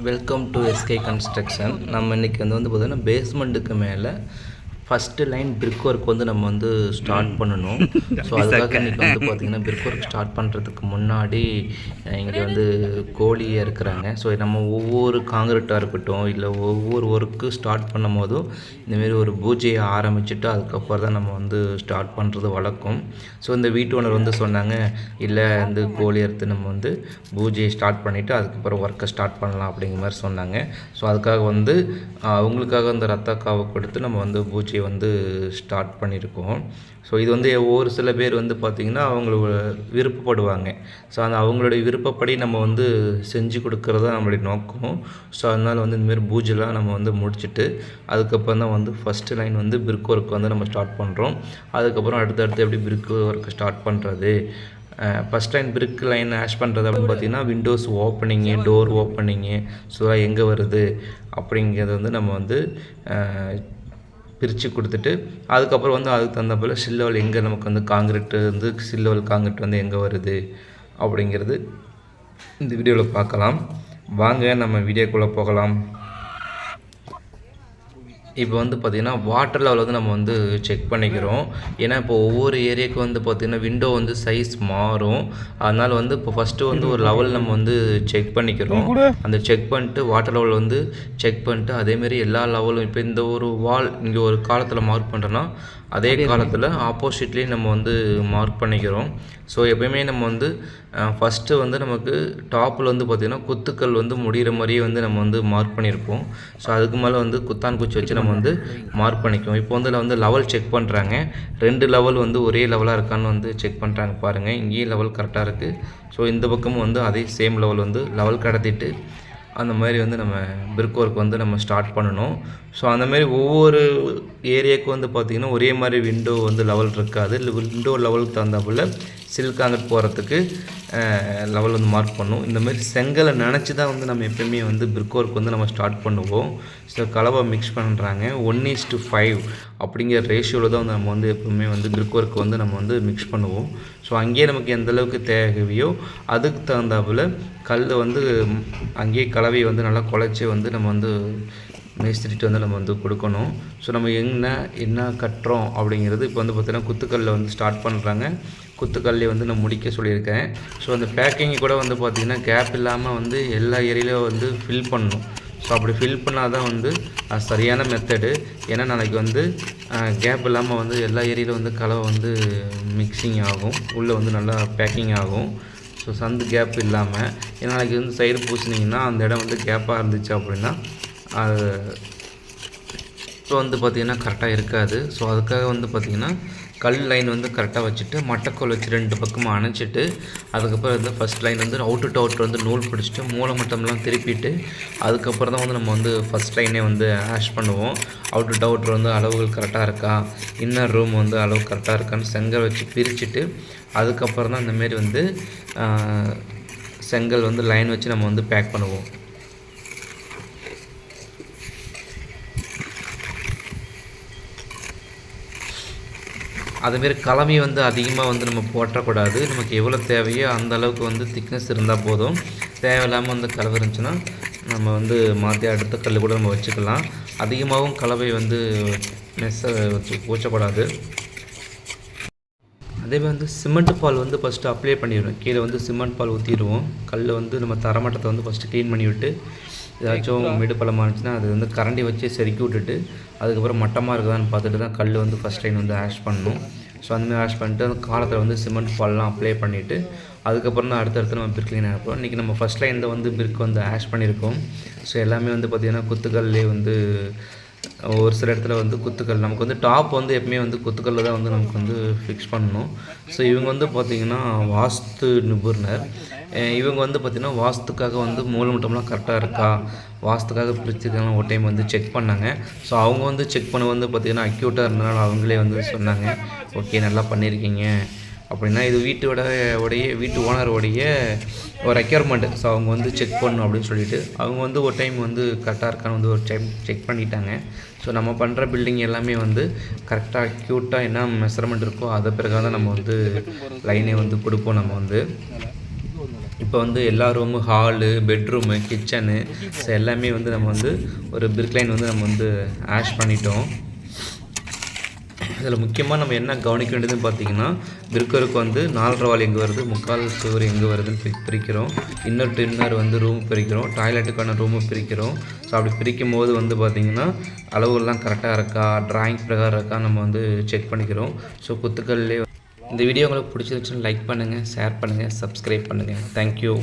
Welcome to SK construction. நம்ம இன்றைக்கி வந்து பார்த்திங்கன்னா பேஸ்மெண்ட்டுக்கு மேலே ஃபஸ்ட்டு லைன் பிரிக் ஒர்க் வந்து நம்ம வந்து ஸ்டார்ட் பண்ணணும். ஸோ அதுக்காக இன்றைக்கி வந்து பார்த்திங்கன்னா பிரிக் ஒர்க் ஸ்டார்ட் பண்ணுறதுக்கு முன்னாடி இங்கே வந்து கோழி இருக்கிறாங்க. ஸோ நம்ம ஒவ்வொரு காங்கிரீட்டாக இருக்கட்டும் இல்லை ஒவ்வொரு ஒர்க்கு ஸ்டார்ட் பண்ணும் போதும் இந்தமாரி ஒரு பூஜையை ஆரம்பிச்சுட்டு அதுக்கப்புறம் தான் நம்ம வந்து ஸ்டார்ட் பண்ணுறது வழக்கம். ஸோ இந்த வீட்டு ஓனர் வந்து சொன்னாங்க, இல்லை வந்து கோழி அறுத்து நம்ம வந்து பூஜையை ஸ்டார்ட் பண்ணிவிட்டு அதுக்கப்புறம் ஒர்க்கை ஸ்டார்ட் பண்ணலாம் அப்படிங்கிற மாதிரி சொன்னாங்க. ஸோ அதுக்காக வந்து அவங்களுக்காக அந்த ரத்தக்காவை கொடுத்து நம்ம வந்து பூஜையை வந்து ஸ்டார்ட் பண்ணியிருக்கோம். ஸோ இது வந்து ஒரு சில பேர் வந்து பார்த்திங்கன்னா அவங்களோட விருப்பப்படுவாங்க. ஸோ அந்த அவங்களுடைய விருப்பப்படி நம்ம வந்து செஞ்சு கொடுக்குறது தான் நம்மளுடைய நோக்கம். ஸோ அதனால் வந்து இந்தமாரி பூஜைலாம் நம்ம வந்து முடிச்சுட்டு அதுக்கப்புறம் தான் வந்து ஃபஸ்ட்டு லைன் வந்து பிரிக் ஒர்க் வந்து நம்ம ஸ்டார்ட் பண்ணுறோம். அதுக்கப்புறம் அடுத்தடுத்து எப்படி பிரிக் ஒர்க் ஸ்டார்ட் பண்ணுறது, ஃபஸ்ட் லைன் பிரிக் லைன் ஆஷ் பண்ணுறது அப்படின்னு பார்த்திங்கன்னா Windows opening, door opening, so எங்கே வருது அப்படிங்கிறது வந்து நம்ம வந்து பிரித்து கொடுத்துட்டு அதுக்கப்புறம் வந்து அதுக்கு தகுந்த போல் சில்லவல் எங்கே நமக்கு வந்து காங்கிரீட்டு வந்து சில்லவல் காங்கிரீட் வந்து எங்கே வருது அப்படிங்கிறது இந்த வீடியோவில் பார்க்கலாம். வாங்க நம்ம வீடியோக்குள்ளே போகலாம். இப்போ வந்து பார்த்திங்கன்னா வாட்டர் லெவல் வந்து நம்ம வந்து செக் பண்ணிக்கிறோம். ஏன்னா இப்போ ஒவ்வொரு ஏரியாவுக்கு வந்து பார்த்திங்கன்னா விண்டோ வந்து சைஸ் மாறும். அதனால் வந்து இப்போ ஃபஸ்ட்டு வந்து ஒரு லெவல் நம்ம வந்து செக் பண்ணிக்கிறோம். அந்த செக் பண்ணிட்டு வாட்டர் லெவல் வந்து செக் பண்ணிட்டு அதேமாரி எல்லா லெவலும் இப்போ இந்த ஒரு வால் இங்கே ஒரு காலத்தில் மார்க் பண்ணுறோன்னா அதே காலத்தில் ஆப்போசிட்லேயும் நம்ம வந்து மார்க் பண்ணிக்கிறோம். ஸோ எப்போயுமே நம்ம வந்து ஃபஸ்ட்டு வந்து நமக்கு டாப்பில் வந்து பார்த்திங்கன்னா குத்துக்கள் வந்து முடிகிற மாதிரியே வந்து நம்ம வந்து மார்க் பண்ணியிருப்போம். ஸோ அதுக்கு மேலே வந்து குத்தான் குச்சி வச்சு நம்ம வந்து மார்க் பண்ணிக்குவோம். இப்போ வந்து லெவல் செக் பண்ணுறாங்க. 2 லெவல் வந்து ஒரே லெவலாக இருக்கான்னு வந்து செக் பண்ணுறாங்க. பாருங்கள், இங்கேயும் லெவல் கரெக்டாக இருக்குது. ஸோ இந்த பக்கமும் வந்து அதே சேம் லெவல் வந்து லெவல் கடத்திட்டு அந்த மாதிரி வந்து நம்ம பிரிக் ஒர்க் வந்து நம்ம ஸ்டார்ட் பண்ணணும். ஸோ அந்தமாரி ஒவ்வொரு ஏரியாவுக்கு வந்து பார்த்திங்கன்னா ஒரே மாதிரி விண்டோ வந்து லெவல் இருக்காது. இல்லை விண்டோ லெவலுக்கு தகுந்தாப்புல சில் காங்கிரீட் போகிறதுக்கு லெவல் வந்து மார்க் பண்ணும். இந்தமாரி செங்கலை நினச்சி தான் வந்து நம்ம எப்போயுமே வந்து பிரிக் ஒர்க் வந்து நம்ம ஸ்டார்ட் பண்ணுவோம். ஸோ கலவை மிக்ஸ் பண்ணுறாங்க 1:5 அப்படிங்கிற ரேஷியோவில் தான் வந்து நம்ம வந்து எப்போவுமே வந்து பிரிக் ஒர்க் வந்து நம்ம வந்து மிக்ஸ் பண்ணுவோம். ஸோ அங்கேயே நமக்கு எந்தளவுக்கு தேவையோ அதுக்கு தகுந்தாப்புல கல் வந்து அங்கேயே கலவையை வந்து நல்லா குழச்சி வந்து நம்ம வந்து மேஸ்திரிட்டு வந்து நம்ம வந்து கொடுக்கணும். ஸோ நம்ம என்ன கட்டுறோம் அப்படிங்கிறது இப்போ வந்து பார்த்திங்கன்னா குத்துக்கல்லில் வந்து ஸ்டார்ட் பண்ணுறாங்க. குத்துக்கல்லே வந்து நான் முடிக்க சொல்லியிருக்கேன். ஸோ அந்த பேக்கிங்கை கூட வந்து பார்த்திங்கன்னா கேப் இல்லாமல் வந்து எல்லா ஏரியாலையும் வந்து ஃபில் பண்ணணும். ஸோ அப்படி ஃபில் பண்ணால் தான் வந்து அது சரியான மெத்தடு. ஏன்னா நாளைக்கு வந்து கேப் இல்லாமல் வந்து எல்லா ஏரியாவிலும் வந்து கலவை வந்து மிக்சிங் ஆகும், உள்ளே வந்து நல்லா பேக்கிங் ஆகும். ஸோ சந்து கேப் இல்லாமல் ஏன்னா நாளைக்கு வந்து சைடு பூசினீங்கன்னா அந்த இடம் வந்து கேப்பாக இருந்துச்சு அப்படின்னா அது இப்போ வந்து பார்த்திங்கன்னா கரெக்டாக இருக்காது. ஸோ அதுக்காக வந்து பார்த்திங்கன்னா கல் லைன் வந்து கரெக்டாக வச்சுட்டு மட்டைக்கோல் வச்சு 2 பக்கமும் அணைச்சிட்டு அதுக்கப்புறம் வந்து ஃபஸ்ட் லைன் வந்து அவுட்டு டு அவுட்ரு வந்து நூல் பிடிச்சிட்டு மூளை மட்டம்லாம் திருப்பிட்டு அதுக்கப்புறம் தான் வந்து நம்ம வந்து ஃபஸ்ட் லைனே வந்து ஆஷ் பண்ணுவோம். அவுட்டு டு அவுட்ரு வந்து அளவுகள் கரெக்டாக இருக்கா, இன்னர் ரூம் வந்து அளவு கரெக்டாக இருக்கான்னு செங்கல் வச்சு பிரிச்சுட்டு அதுக்கப்புறம் தான் இந்தமாரி வந்து செங்கல் வந்து லைன் வச்சு நம்ம வந்து பேக் பண்ணுவோம். அதுமாரி கலவை வந்து அதிகமாக வந்து நம்ம போட்டக்கூடாது. நமக்கு எவ்வளோ தேவையோ அந்த அளவுக்கு வந்து திக்னஸ் இருந்தால் போதும். தேவையில்லாமல் வந்து கலவை இருந்துச்சுன்னா நம்ம வந்து மாற்றி அடுத்த கல் கூட நம்ம வச்சுக்கலாம். அதிகமாகவும் கலவை வந்து மெஸ்ஸை வச்சு ஊற்றக்கூடாது. அதேமாதிரி வந்து சிமெண்ட் பால் வந்து ஃபஸ்ட்டு அப்ளை பண்ணிடுவோம். கீழே வந்து சிமெண்ட் பால் ஊற்றிடுவோம். கல் வந்து நம்ம தரமட்டத்தை வந்து ஃபஸ்ட்டு க்ளீன் பண்ணி விட்டு ஏதாச்சும் மேடு பள்ளமாக இருந்துச்சுன்னா அது வந்து கரண்டி வச்சு செதுக்கி விட்டுட்டு அதுக்கப்புறம் மட்டமாக இருக்குதான்னு பார்த்துட்டு தான் கல் வந்து ஃபஸ்ட் லைன் வந்து ஆஷ் பண்ணணும். ஸோ அந்தமாதிரி ஆஷ் பண்ணிட்டு அந்த காலத்தில் வந்து சிமெண்ட் பால்லாம் அப்ளை பண்ணிவிட்டு அதுக்கப்புறம் தான் அடுத்தடுத்து நம்ம பிரிக் லைன் ஆகிறோம். இன்றைக்கி நம்ம ஃபஸ்ட் லைனில் வந்து பிரிக் வந்து ஆஷ் பண்ணியிருக்கோம். ஸோ எல்லாமே வந்து பார்த்திங்கன்னா குத்துக்கல்லே வந்து ஒரு சில இடத்துல வந்து குத்துக்கல் நமக்கு வந்து டாப் வந்து எப்பவுமே வந்து குத்துக்கல்ல தான் வந்து நமக்கு வந்து ஃபிக்ஸ் பண்ணணும். ஸோ இவங்க வந்து பார்த்திங்கன்னா வாஸ்து நிபுணர். இவங்க வந்து பார்த்திங்கன்னா வாஸ்துக்காக வந்து மூலமட்டம்லாம் கரெக்டாக இருக்கா, வாஸ்துக்காக பிரிச்சுருக்காங்க ஒரு டைம் வந்து செக் பண்ணாங்க. ஸோ அவங்க வந்து செக் பண்ண வந்து பார்த்திங்கன்னா அக்யூட்டாக இருந்தனால அவங்களே வந்து சொன்னாங்க, ஓகே நல்லா பண்ணியிருக்கீங்க அப்படின்னா இது வீட்டு ஓனருடைய ஒரு ரெக்யர்மெண்ட். ஸோ அவங்க வந்து செக் பண்ணணும் அப்படின்னு சொல்லிட்டு அவங்க வந்து ஒரு டைம் வந்து கரெக்டாக இருக்கான்னு வந்து ஒரு டைம் செக் பண்ணிட்டாங்க. ஸோ நம்ம பண்ணுற பில்டிங் எல்லாமே வந்து கரெக்டாக க்யூட்டாக என்ன மெஷர்மெண்ட் இருக்கோ அதை பிறகு தான் நம்ம வந்து லைனே வந்து கொடுப்போம். நம்ம வந்து இப்போ வந்து எல்லா room, hall, bedroom, kitchen so எல்லாமே வந்து நம்ம வந்து ஒரு பிரிக் லைன் வந்து நம்ம வந்து ஆஷ் பண்ணிட்டோம். இதில் முக்கியமாக நம்ம என்ன கவனிக்க வேண்டியதுன்னு பார்த்தீங்கன்னா, பிரிக்கருக்கு வந்து 4.5 வால் எங்கே வருது, 3/4 சுவர் எங்கே வருதுன்னு பிரிக்கிறோம். இன்னர் வந்து ரூம் பிரிக்கிறோம், டாய்லெட்டுக்கான ரூமு பிரிக்கிறோம். ஸோ அப்படி பிரிக்கும் போது வந்து பார்த்திங்கன்னா அளவுகள்லாம் கரெக்டாக இருக்கா, ட்ராயிங் பிரகாரம் இருக்கா நம்ம வந்து செக் பண்ணிக்கிறோம். ஸோ குத்துக்கல்லே இந்த வீடியோ உங்களுக்கு பிடிச்சிருந்துச்சுன்னு லைக் பண்ணுங்கள், ஷேர் பண்ணுங்கள், சப்ஸ்கிரைப் பண்ணுங்கள். தேங்க்யூ.